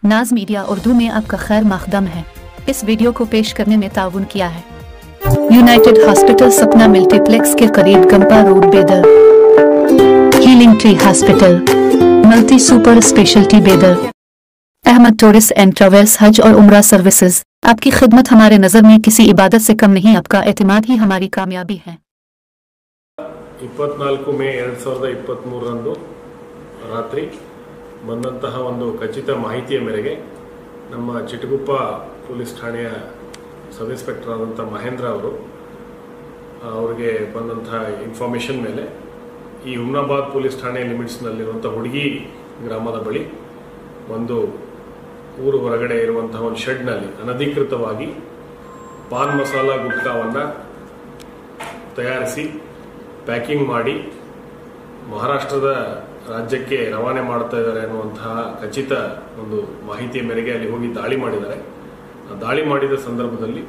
नाज मीडिया उर्दू में आपका खैर मकदम है। इस वीडियो को पेश करने में ताउन किया है यूनाइटेड हॉस्पिटल सपना मल्टीप्लेक्स के करीब गंपा रोड बेदर, healing tree hospital multi super speciality बेदर, अहमद टूरिस्ट एंड ट्रैवल्स हज और उम्रा सर्विसेज। आपकी खिदमत हमारे नज़र में किसी इबादत से कम नहीं, आपका एतमाद ही हमारी कामयाबी है। 24 ಮೇ 2023 ರಾತ್ರಿ ಬಂದಂತಹ ಒಂದು ಖಚಿತ ಮಾಹಿತಿಯ ಮೇರೆಗೆ ನಮ್ಮ ಚಿಟಗುಪ್ಪ ಪೊಲೀಸ್ ಠಾಣೆಯ ಸಬ್ ಇನ್ಸ್ಪೆಕ್ಟರ್ ಆದಂಥ ಮಹೇಂದ್ರ ಅವರಿಗೆ ಬಂದಂತಹ ಇನ್ಫಾರ್ಮೇಷನ್ ಮೇಲೆ ಈ ಹುಮ್ನಾಬಾದ್ ಪೊಲೀಸ್ ಠಾಣೆ ಲಿಮಿಟ್ಸ್ನಲ್ಲಿರುವಂಥ ಹುಡುಗಿ ಗ್ರಾಮದ ಬಳಿ ಒಂದು ಊರು ಹೊರಗಡೆ ಇರುವಂತಹ ಒಂದು ಶೆಡ್ನಲ್ಲಿ ಅನಧಿಕೃತವಾಗಿ ಪಾನ್ ಮಸಾಲ ಗುಟ್ಕಾವನ್ನು ತಯಾರಿಸಿ ಪ್ಯಾಕಿಂಗ್ ಮಾಡಿ ಮಹಾರಾಷ್ಟ್ರದ ರಾಜ್ಯಕ್ಕೆ ರವಾನೆ ಮಾಡ್ತಾ ಇದ್ದಾರೆ ಅನ್ನುವಂತಹ ಖಚಿತ ಒಂದು ಮಾಹಿತಿಯ ಮೇರೆಗೆ ಅಲ್ಲಿ ಹೋಗಿ ದಾಳಿ ಮಾಡಿದ್ದಾರೆ. ದಾಳಿ ಮಾಡಿದ ಸಂದರ್ಭದಲ್ಲಿ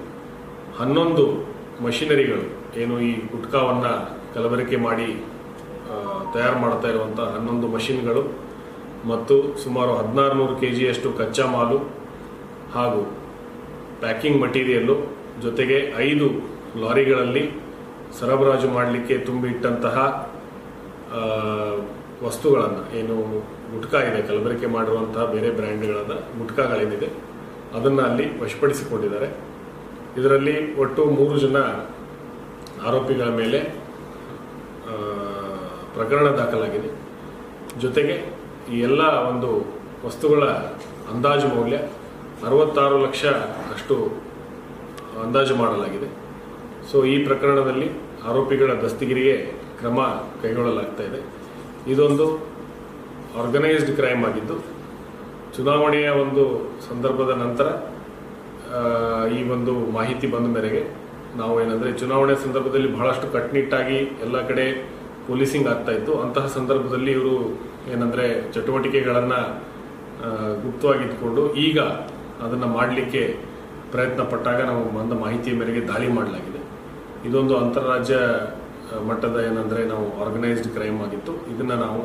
11 ಮಷಿನರಿಗಳು ಏನು ಈ ಗುಟ್ಕಾವನ್ನು ಕಲಬೆರಕೆ ಮಾಡಿ ತಯಾರು ಮಾಡ್ತಾ ಇರುವಂತಹ 11 ಮಷಿನ್ಗಳು ಮತ್ತು ಸುಮಾರು 1600 kgಯಷ್ಟು ಕಚ್ಚಾ ಮಾಲು ಹಾಗೂ ಪ್ಯಾಕಿಂಗ್ ಮಟೀರಿಯಲ್ಲು ಜೊತೆಗೆ 5 ಲಾರಿಗಳಲ್ಲಿ ಸರಬರಾಜು ಮಾಡಲಿಕ್ಕೆ ತುಂಬಿಟ್ಟಂತಹ ವಸ್ತುಗಳನ್ನು ಏನು ಗುಟ್ಕಾ ಇದೆ, ಕಲಬೆರಕೆ ಮಾಡಿರುವಂತಹ ಬೇರೆ ಬ್ರ್ಯಾಂಡ್ಗಳಾದ ಗುಟ್ಕಾಗಳೇನಿದೆ ಅದನ್ನು ಅಲ್ಲಿ ವಶಪಡಿಸಿಕೊಂಡಿದ್ದಾರೆ. ಇದರಲ್ಲಿ ಒಟ್ಟು 3 ಜನ ಆರೋಪಿಗಳ ಮೇಲೆ ಪ್ರಕರಣ ದಾಖಲಾಗಿದೆ. ಜೊತೆಗೆ ಈ ಎಲ್ಲ ಒಂದು ವಸ್ತುಗಳ ಅಂದಾಜು ಮೌಲ್ಯ 66 ಲಕ್ಷ ಅಷ್ಟು ಅಂದಾಜು ಮಾಡಲಾಗಿದೆ. ಸೊ ಈ ಪ್ರಕರಣದಲ್ಲಿ ಆರೋಪಿಗಳ ದಸ್ತಗಿರಿಗೆ ಕ್ರಮ ಕೈಗೊಳ್ಳಲಾಗ್ತಾ ಇದೆ. ಇದೊಂದು ಆರ್ಗನೈಸ್ಡ್ ಕ್ರೈಮ್ ಆಗಿದ್ದು ಚುನಾವಣೆಯ ಒಂದು ಸಂದರ್ಭದ ನಂತರ ಈ ಒಂದು ಮಾಹಿತಿ ಬಂದ ಮೇರೆಗೆ ನಾವು ಏನಂದರೆ ಚುನಾವಣೆ ಸಂದರ್ಭದಲ್ಲಿ ಬಹಳಷ್ಟು ಕಟ್ಟುನಿಟ್ಟಾಗಿ ಎಲ್ಲ ಕಡೆ ಪೊಲೀಸಿಂಗ್ ಆಗ್ತಾ ಇತ್ತು. ಅಂತಹ ಸಂದರ್ಭದಲ್ಲಿ ಇವರು ಏನಂದರೆ ಚಟುವಟಿಕೆಗಳನ್ನು ಗುಪ್ತವಾಗಿದ್ದುಕೊಂಡು ಈಗ ಅದನ್ನು ಮಾಡಲಿಕ್ಕೆ ಪ್ರಯತ್ನ ಪಟ್ಟಾಗ ನಾವು ಬಂದ ಮಾಹಿತಿಯ ಮೇರೆಗೆ ದಾಳಿ ಮಾಡಲಾಗಿದೆ. ಇದೊಂದು ಅಂತಾರಾಜ್ಯ ಮಟ್ಟದ ಏನಂದರೆ ನಾವು ಆರ್ಗನೈಸ್ಡ್ ಕ್ರೈಮ್ ಆಗಿತ್ತು. ಇದನ್ನು ನಾವು